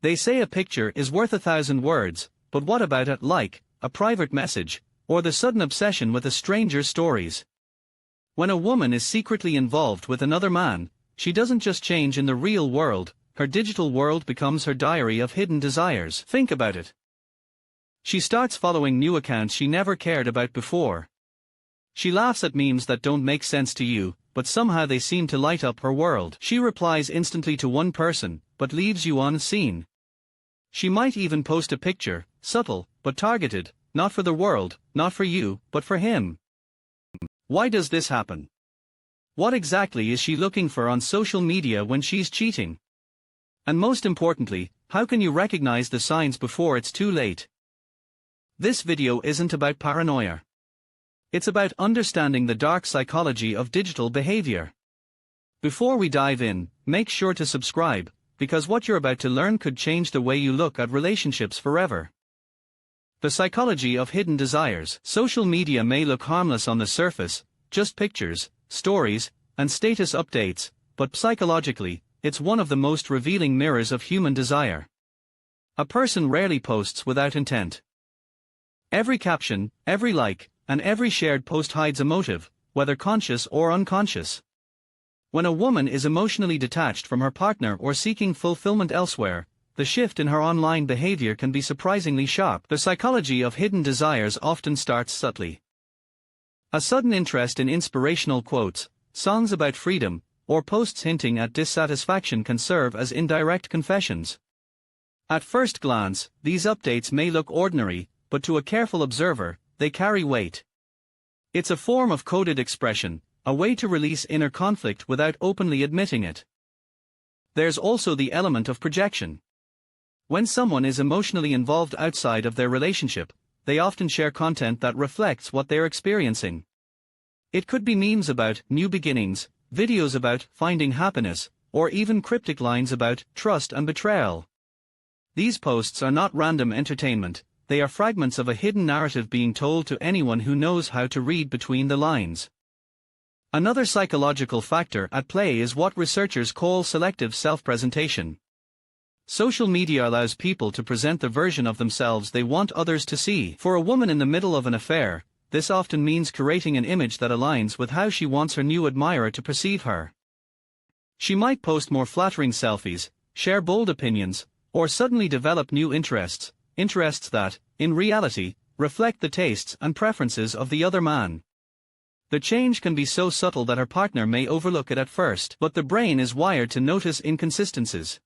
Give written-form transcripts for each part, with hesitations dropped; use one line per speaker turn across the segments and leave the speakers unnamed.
They say a picture is worth 1,000 words, but what about a like, a private message, or the sudden obsession with a stranger's stories? When a woman is secretly involved with another man, she doesn't just change in the real world, her digital world becomes her diary of hidden desires. Think about it. She starts following new accounts she never cared about before. She laughs at memes that don't make sense to you, but somehow they seem to light up her world. She replies instantly to one person, but leaves you unseen. She might even post a picture, subtle, but targeted, not for the world, not for you, but for him. Why does this happen? What exactly is she looking for on social media when she's cheating? And most importantly, how can you recognize the signs before it's too late? This video isn't about paranoia. It's about understanding the dark psychology of digital behavior. Before we dive in, make sure to subscribe, because what you're about to learn could change the way you look at relationships forever. The psychology of hidden desires. Social media may look harmless on the surface, just pictures, stories, and status updates, but psychologically, it's one of the most revealing mirrors of human desire. A person rarely posts without intent. Every caption, every like, and every shared post hides a motive, whether conscious or unconscious. When a woman is emotionally detached from her partner or seeking fulfillment elsewhere, the shift in her online behavior can be surprisingly sharp. The psychology of hidden desires often starts subtly. A sudden interest in inspirational quotes, songs about freedom, or posts hinting at dissatisfaction can serve as indirect confessions. At first glance, these updates may look ordinary, but to a careful observer, they carry weight. It's a form of coded expression, a way to release inner conflict without openly admitting it. There's also the element of projection. When someone is emotionally involved outside of their relationship, they often share content that reflects what they're experiencing. It could be memes about new beginnings, videos about finding happiness, or even cryptic lines about trust and betrayal. These posts are not random entertainment, they are fragments of a hidden narrative being told to anyone who knows how to read between the lines. Another psychological factor at play is what researchers call selective self-presentation. Social media allows people to present the version of themselves they want others to see. For a woman in the middle of an affair, this often means curating an image that aligns with how she wants her new admirer to perceive her. She might post more flattering selfies, share bold opinions, or suddenly develop new interests that, in reality, reflect the tastes and preferences of the other man. The change can be so subtle that her partner may overlook it at first, but the brain is wired to notice inconsistencies.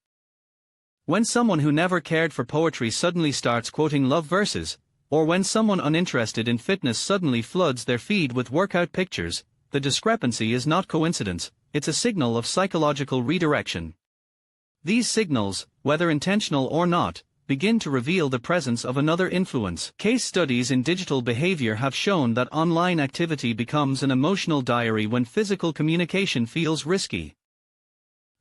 When someone who never cared for poetry suddenly starts quoting love verses, or when someone uninterested in fitness suddenly floods their feed with workout pictures, the discrepancy is not coincidence, it's a signal of psychological redirection. These signals, whether intentional or not, begin to reveal the presence of another influence. Case studies in digital behavior have shown that online activity becomes an emotional diary when physical communication feels risky.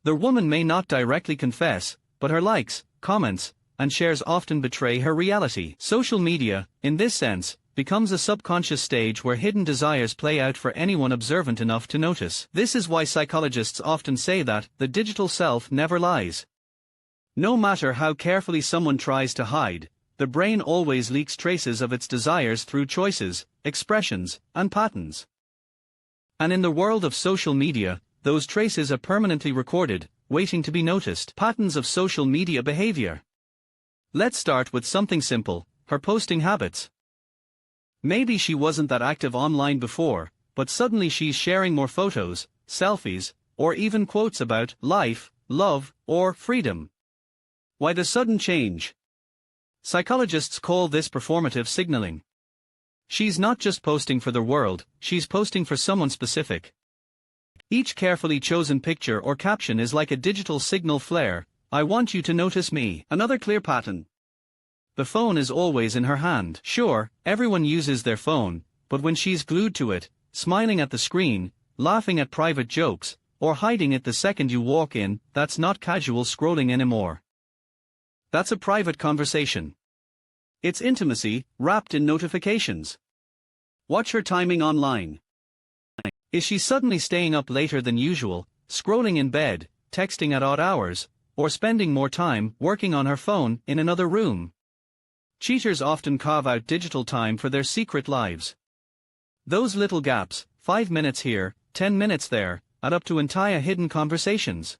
The woman may not directly confess, but her likes, comments, and shares often betray her reality. Social media, in this sense, becomes a subconscious stage where hidden desires play out for anyone observant enough to notice. This is why psychologists often say that the digital self never lies. No matter how carefully someone tries to hide, the brain always leaks traces of its desires through choices, expressions, and patterns. And in the world of social media, those traces are permanently recorded, waiting to be noticed. Patterns of social media behavior. Let's start with something simple, her posting habits. Maybe she wasn't that active online before, but suddenly she's sharing more photos, selfies, or even quotes about life, love, or freedom. Why the sudden change? Psychologists call this performative signaling. She's not just posting for the world, she's posting for someone specific. Each carefully chosen picture or caption is like a digital signal flare, I want you to notice me. Another clear pattern. The phone is always in her hand. Sure, everyone uses their phone, but when she's glued to it, smiling at the screen, laughing at private jokes, or hiding it the second you walk in, that's not casual scrolling anymore. That's a private conversation. It's intimacy, wrapped in notifications. Watch her timing online. Is she suddenly staying up later than usual, scrolling in bed, texting at odd hours, or spending more time working on her phone in another room. Cheaters often carve out digital time for their secret lives. Those little gaps, 5 minutes here, 10 minutes there, add up to entire hidden conversations.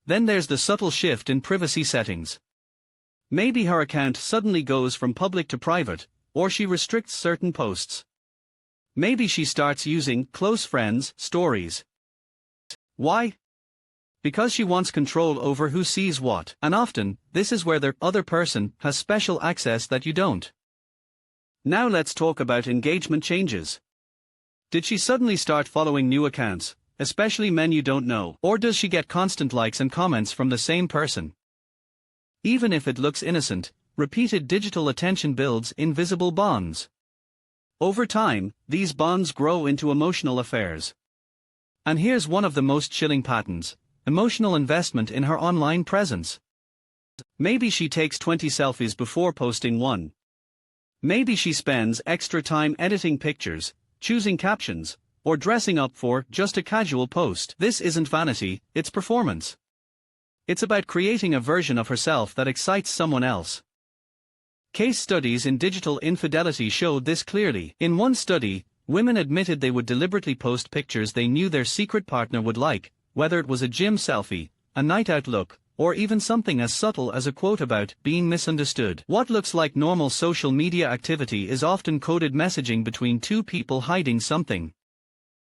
Then there's the subtle shift in privacy settings. Maybe her account suddenly goes from public to private, or she restricts certain posts. Maybe she starts using close friends stories. Why? Because she wants control over who sees what, and often, this is where the other person has special access that you don't. Now let's talk about engagement changes. Did she suddenly start following new accounts, especially men you don't know, or does she get constant likes and comments from the same person? Even if it looks innocent, repeated digital attention builds invisible bonds. Over time, these bonds grow into emotional affairs. And here's one of the most chilling patterns: emotional investment in her online presence. Maybe she takes 20 selfies before posting one. Maybe she spends extra time editing pictures, choosing captions, or dressing up for just a casual post. This isn't vanity, it's performance. It's about creating a version of herself that excites someone else. Case studies in digital infidelity showed this clearly. In one study, women admitted they would deliberately post pictures they knew their secret partner would like, whether it was a gym selfie, a night out look, or even something as subtle as a quote about being misunderstood. What looks like normal social media activity is often coded messaging between two people hiding something.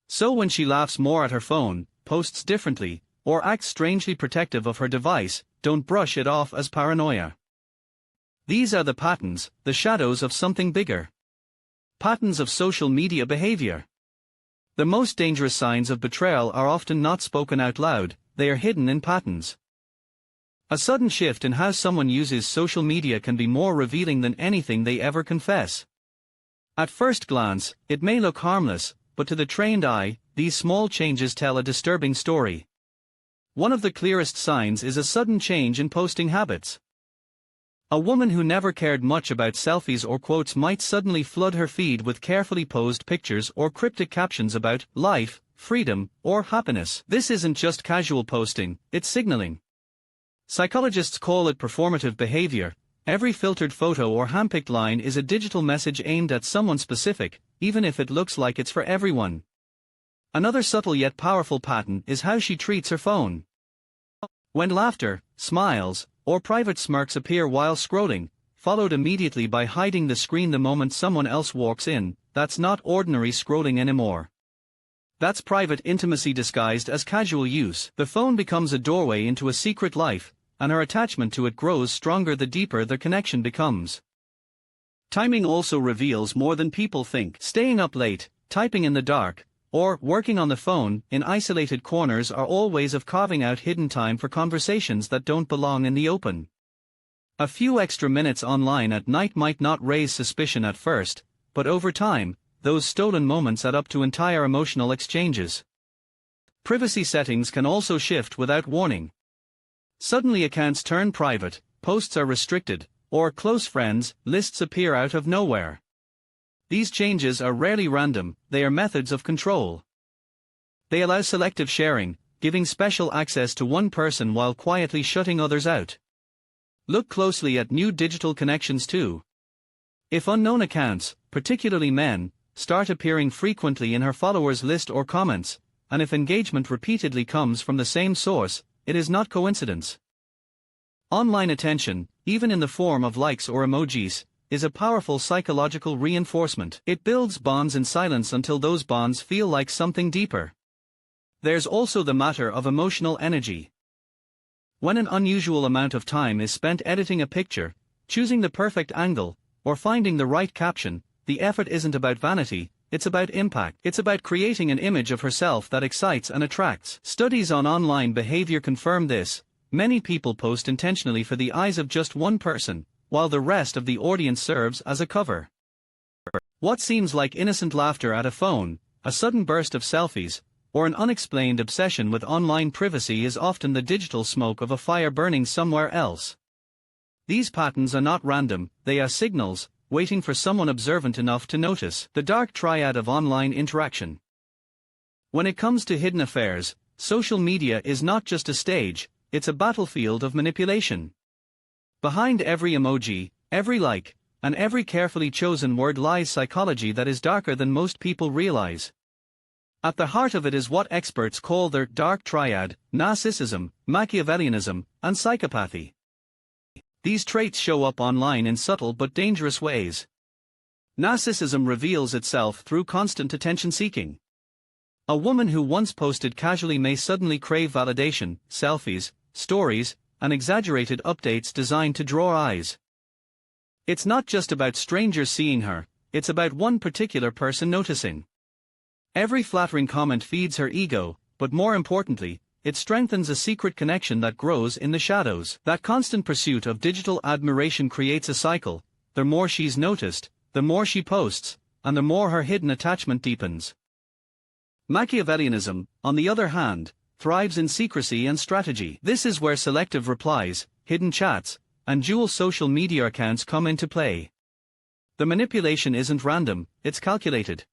So when she laughs more at her phone, posts differently, or acts strangely protective of her device, don't brush it off as paranoia. These are the patterns, the shadows of something bigger. Patterns of social media behavior. The most dangerous signs of betrayal are often not spoken out loud, they are hidden in patterns. A sudden shift in how someone uses social media can be more revealing than anything they ever confess. At first glance, it may look harmless, but to the trained eye, these small changes tell a disturbing story. One of the clearest signs is a sudden change in posting habits. A woman who never cared much about selfies or quotes might suddenly flood her feed with carefully posed pictures or cryptic captions about life, freedom, or happiness. This isn't just casual posting, it's signaling. Psychologists call it performative behavior. Every filtered photo or handpicked line is a digital message aimed at someone specific, even if it looks like it's for everyone. Another subtle yet powerful pattern is how she treats her phone. When laughter, smiles, or private smirks appear while scrolling, followed immediately by hiding the screen the moment someone else walks in, that's not ordinary scrolling anymore. That's private intimacy disguised as casual use. The phone becomes a doorway into a secret life, and her attachment to it grows stronger the deeper the connection becomes. Timing also reveals more than people think. Staying up late, typing in the dark, or working on the phone in isolated corners are all ways of carving out hidden time for conversations that don't belong in the open. A few extra minutes online at night might not raise suspicion at first, but over time, those stolen moments add up to entire emotional exchanges. Privacy settings can also shift without warning. Suddenly accounts turn private, posts are restricted, or close friends lists appear out of nowhere. These changes are rarely random, they are methods of control. They allow selective sharing, giving special access to one person while quietly shutting others out. Look closely at new digital connections too. If unknown accounts, particularly men, start appearing frequently in her followers list or comments, and if engagement repeatedly comes from the same source, it is not coincidence. Online attention, even in the form of likes or emojis, is a powerful psychological reinforcement. It builds bonds in silence until those bonds feel like something deeper. There's also the matter of emotional energy. When an unusual amount of time is spent editing a picture, choosing the perfect angle, or finding the right caption, the effort isn't about vanity, it's about impact. It's about creating an image of herself that excites and attracts. Studies on online behavior confirm this. Many people post intentionally for the eyes of just one person, while the rest of the audience serves as a cover. What seems like innocent laughter at a phone, a sudden burst of selfies, or an unexplained obsession with online privacy is often the digital smoke of a fire burning somewhere else. These patterns are not random, they are signals, waiting for someone observant enough to notice. The dark triad of online interaction. When it comes to hidden affairs, social media is not just a stage, it's a battlefield of manipulation. Behind every emoji, every like, and every carefully chosen word lies psychology that is darker than most people realize. At the heart of it is what experts call their dark triad: narcissism, Machiavellianism, and psychopathy. These traits show up online in subtle but dangerous ways. Narcissism reveals itself through constant attention-seeking. A woman who once posted casually may suddenly crave validation, selfies, stories, and exaggerated updates designed to draw eyes. It's not just about strangers seeing her, it's about one particular person noticing. Every flattering comment feeds her ego, but more importantly, it strengthens a secret connection that grows in the shadows. That constant pursuit of digital admiration creates a cycle: the more she's noticed, the more she posts, and the more her hidden attachment deepens. Machiavellianism, on the other hand, thrives in secrecy and strategy. This is where selective replies, hidden chats, and dual social media accounts come into play. The manipulation isn't random, it's calculated.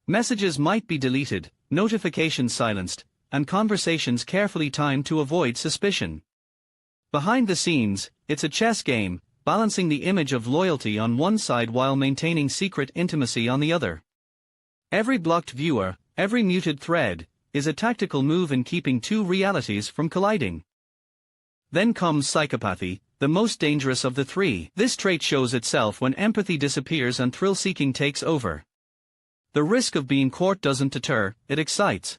Messages might be deleted, notifications silenced, and conversations carefully timed to avoid suspicion. Behind the scenes, it's a chess game, balancing the image of loyalty on one side while maintaining secret intimacy on the other. Every blocked viewer, every muted thread, is a tactical move in keeping two realities from colliding. Then comes psychopathy, the most dangerous of the three. This trait shows itself when empathy disappears and thrill-seeking takes over. The risk of being caught doesn't deter, it excites.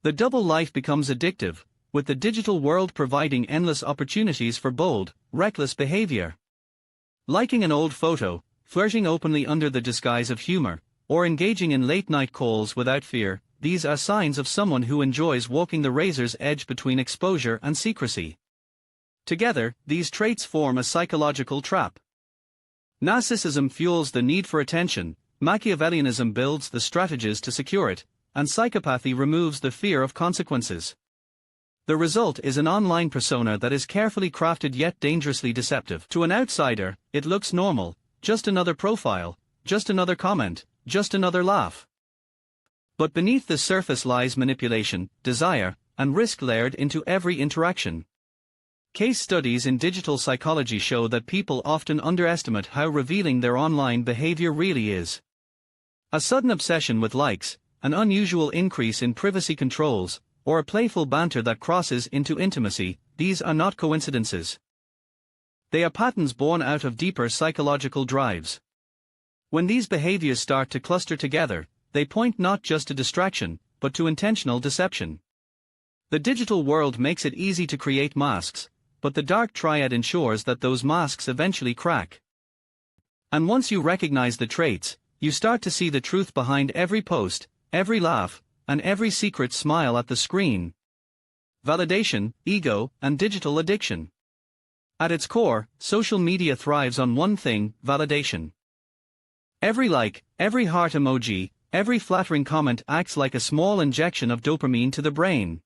The double life becomes addictive, with the digital world providing endless opportunities for bold, reckless behavior. Liking an old photo, flirting openly under the disguise of humor, or engaging in late-night calls without fear, these are signs of someone who enjoys walking the razor's edge between exposure and secrecy. Together, these traits form a psychological trap. Narcissism fuels the need for attention, Machiavellianism builds the strategies to secure it, and psychopathy removes the fear of consequences. The result is an online persona that is carefully crafted yet dangerously deceptive. To an outsider, it looks normal: just another profile, just another comment, just another laugh. But beneath the surface lies manipulation, desire, and risk layered into every interaction. Case studies in digital psychology show that people often underestimate how revealing their online behavior really is. A sudden obsession with likes, an unusual increase in privacy controls, or a playful banter that crosses into intimacy, these are not coincidences. They are patterns born out of deeper psychological drives. When these behaviors start to cluster together, they point not just to distraction, but to intentional deception. The digital world makes it easy to create masks, but the dark triad ensures that those masks eventually crack. And once you recognize the traits, you start to see the truth behind every post, every laugh, and every secret smile at the screen. Validation, ego, and digital addiction. At its core, social media thrives on one thing: validation. Every like, every heart emoji, every flattering comment acts like a small injection of dopamine to the brain.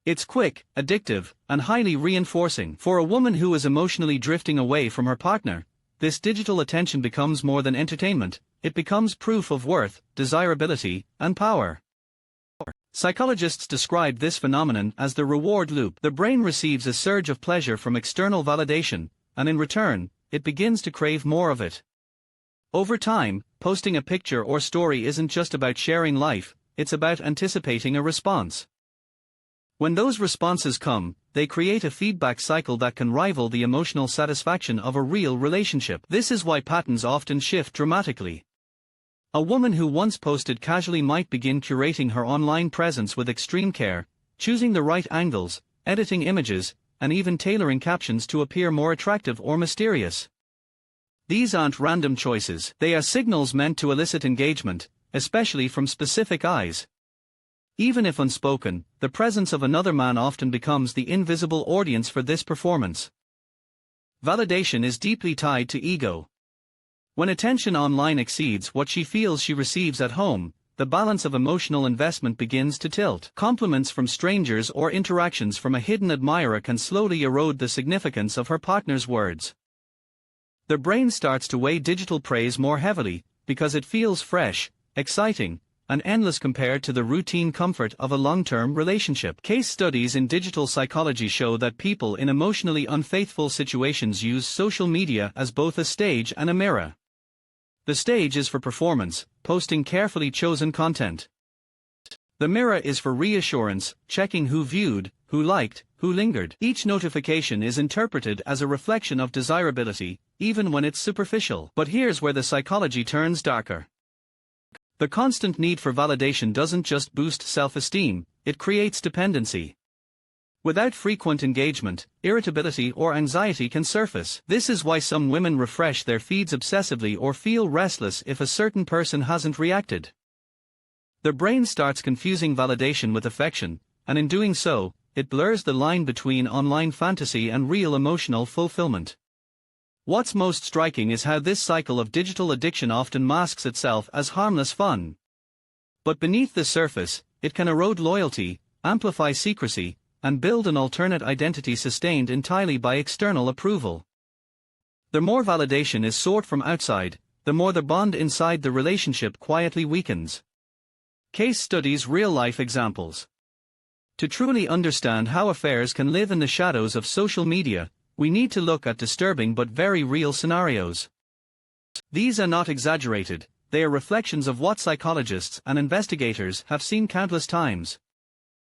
It's quick, addictive, and highly reinforcing. For a woman who is emotionally drifting away from her partner, this digital attention becomes more than entertainment, it becomes proof of worth, desirability, and power. Psychologists describe this phenomenon as the reward loop. The brain receives a surge of pleasure from external validation, and in return, it begins to crave more of it. Over time, posting a picture or story isn't just about sharing life, it's about anticipating a response. When those responses come, they create a feedback cycle that can rival the emotional satisfaction of a real relationship. This is why patterns often shift dramatically. A woman who once posted casually might begin curating her online presence with extreme care, choosing the right angles, editing images, and even tailoring captions to appear more attractive or mysterious. These aren't random choices, they are signals meant to elicit engagement, especially from specific eyes. Even if unspoken, the presence of another man often becomes the invisible audience for this performance. Validation is deeply tied to ego. When attention online exceeds what she feels she receives at home, the balance of emotional investment begins to tilt. Compliments from strangers or interactions from a hidden admirer can slowly erode the significance of her partner's words. The brain starts to weigh digital praise more heavily, because it feels fresh, exciting, and endless compared to the routine comfort of a long-term relationship. Case studies in digital psychology show that people in emotionally unfaithful situations use social media as both a stage and a mirror. The stage is for performance, posting carefully chosen content. The mirror is for reassurance, checking who viewed, who liked, who lingered. Each notification is interpreted as a reflection of desirability, even when it's superficial. But here's where the psychology turns darker. The constant need for validation doesn't just boost self-esteem, it creates dependency. Without frequent engagement, irritability or anxiety can surface. This is why some women refresh their feeds obsessively or feel restless if a certain person hasn't reacted. Their brain starts confusing validation with affection, and in doing so, it blurs the line between online fantasy and real emotional fulfillment. What's most striking is how this cycle of digital addiction often masks itself as harmless fun. But beneath the surface, it can erode loyalty, amplify secrecy, and build an alternate identity sustained entirely by external approval. The more validation is sought from outside, the more the bond inside the relationship quietly weakens. Case studies, real-life examples. To truly understand how affairs can live in the shadows of social media, we need to look at disturbing but very real scenarios. These are not exaggerated, they are reflections of what psychologists and investigators have seen countless times.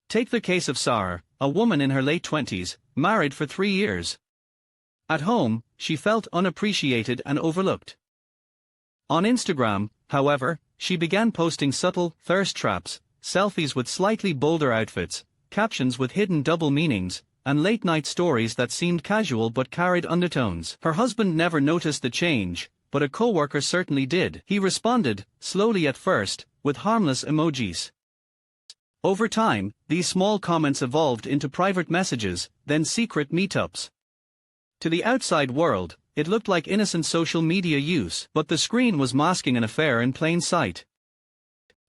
Take the case of Sarah, a woman in her late 20s, married for 3 years. At home, she felt unappreciated and overlooked. On Instagram, however, she began posting subtle thirst traps, selfies with slightly bolder outfits, captions with hidden double meanings, and late-night stories that seemed casual but carried undertones. Her husband never noticed the change, but a coworker certainly did. He responded, slowly at first, with harmless emojis. Over time, these small comments evolved into private messages, then secret meetups. To the outside world, it looked like innocent social media use, but the screen was masking an affair in plain sight.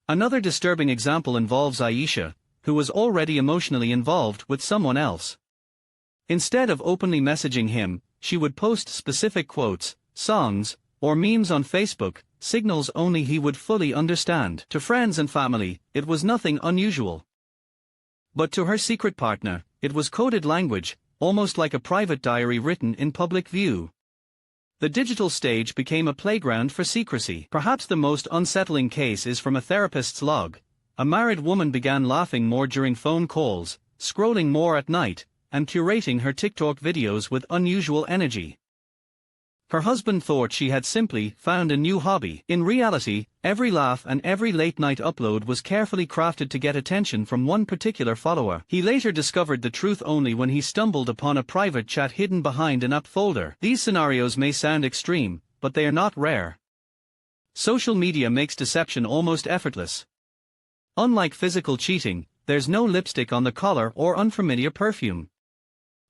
Another disturbing example involves Aisha, who was already emotionally involved with someone else. Instead of openly messaging him, she would post specific quotes, songs, or memes on Facebook, signals only he would fully understand. To friends and family, it was nothing unusual. But to her secret partner, it was coded language, almost like a private diary written in public view. The digital stage became a playground for secrecy. Perhaps the most unsettling case is from a therapist's log. A married woman began laughing more during phone calls, scrolling more at night, and curating her TikTok videos with unusual energy. Her husband thought she had simply found a new hobby. In reality, every laugh and every late-night upload was carefully crafted to get attention from one particular follower. He later discovered the truth only when he stumbled upon a private chat hidden behind an app folder. These scenarios may sound extreme, but they are not rare. Social media makes deception almost effortless. Unlike physical cheating, there's no lipstick on the collar or unfamiliar perfume.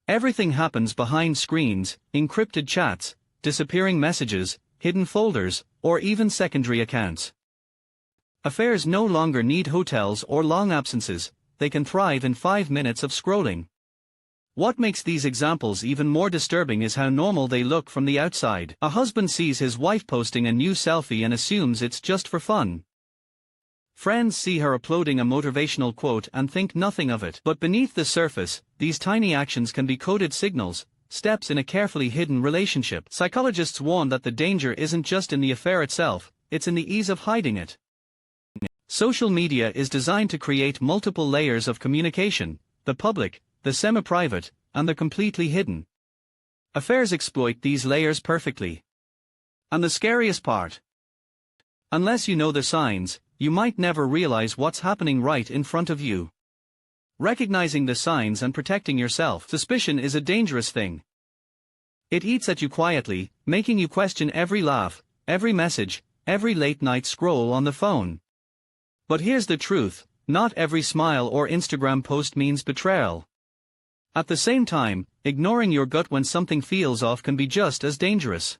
Everything happens behind screens, encrypted chats, disappearing messages, hidden folders, or even secondary accounts. Affairs no longer need hotels or long absences, they can thrive in 5 minutes of scrolling. What makes these examples even more disturbing is how normal they look from the outside. A husband sees his wife posting a new selfie and assumes it's just for fun. Friends see her uploading a motivational quote and think nothing of it. But beneath the surface, these tiny actions can be coded signals, steps in a carefully hidden relationship. Psychologists warn that the danger isn't just in the affair itself, it's in the ease of hiding it. Social media is designed to create multiple layers of communication, the public, the semi-private, and the completely hidden. Affairs exploit these layers perfectly. And the scariest part? Unless you know the signs, you might never realize what's happening right in front of you. Recognizing the signs and protecting yourself. Suspicion is a dangerous thing. It eats at you quietly, making you question every laugh, every message, every late-night scroll on the phone. But here's the truth, not every smile or Instagram post means betrayal. At the same time, ignoring your gut when something feels off can be just as dangerous.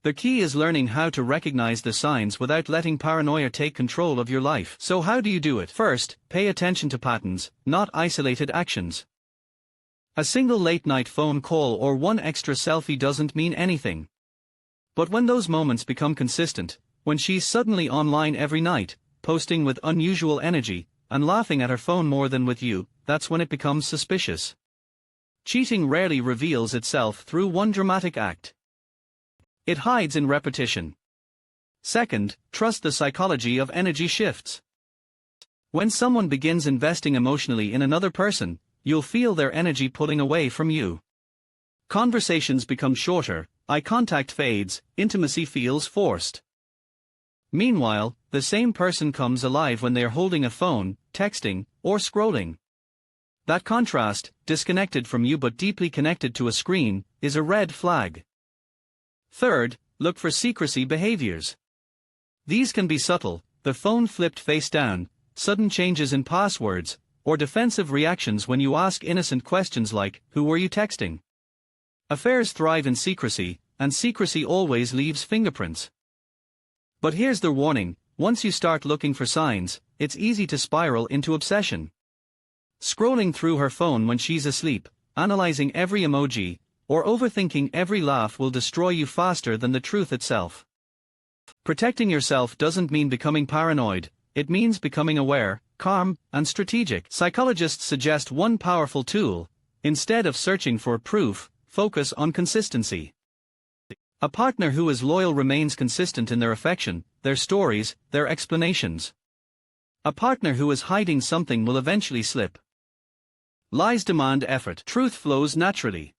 The key is learning how to recognize the signs without letting paranoia take control of your life. So how do you do it? First, pay attention to patterns, not isolated actions. A single late-night phone call or one extra selfie doesn't mean anything. But when those moments become consistent, when she's suddenly online every night, posting with unusual energy, and laughing at her phone more than with you, that's when it becomes suspicious. Cheating rarely reveals itself through one dramatic act. It hides in repetition. Second, trust the psychology of energy shifts. When someone begins investing emotionally in another person, you'll feel their energy pulling away from you. Conversations become shorter, eye contact fades, intimacy feels forced. Meanwhile, the same person comes alive when they are holding a phone, texting, or scrolling. That contrast, disconnected from you but deeply connected to a screen, is a red flag. Third, look for secrecy behaviors. These can be subtle: the phone flipped face down, sudden changes in passwords, or defensive reactions when you ask innocent questions like, "Who were you texting?" Affairs thrive in secrecy, and secrecy always leaves fingerprints. But here's the warning: once you start looking for signs, it's easy to spiral into obsession. Scrolling through her phone when she's asleep, analyzing every emoji, or overthinking every laugh will destroy you faster than the truth itself. Protecting yourself doesn't mean becoming paranoid, it means becoming aware, calm, and strategic. Psychologists suggest one powerful tool: instead of searching for proof, focus on consistency. A partner who is loyal remains consistent in their affection, their stories, their explanations. A partner who is hiding something will eventually slip. Lies demand effort, truth flows naturally.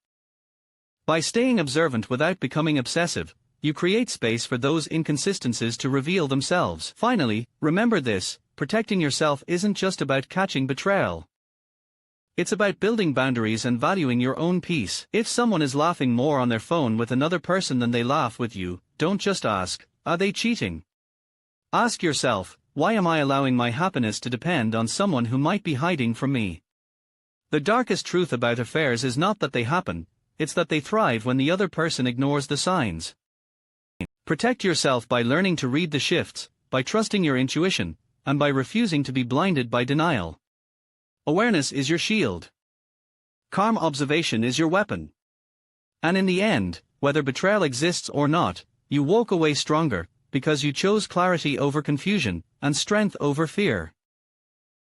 By staying observant without becoming obsessive, you create space for those inconsistencies to reveal themselves. Finally, remember this: protecting yourself isn't just about catching betrayal. It's about building boundaries and valuing your own peace. If someone is laughing more on their phone with another person than they laugh with you, don't just ask, "Are they cheating?" Ask yourself, "Why am I allowing my happiness to depend on someone who might be hiding from me?" The darkest truth about affairs is not that they happen, it's that they thrive when the other person ignores the signs. Protect yourself by learning to read the shifts, by trusting your intuition, and by refusing to be blinded by denial. Awareness is your shield. Calm observation is your weapon. And in the end, whether betrayal exists or not, you walk away stronger, because you chose clarity over confusion, and strength over fear.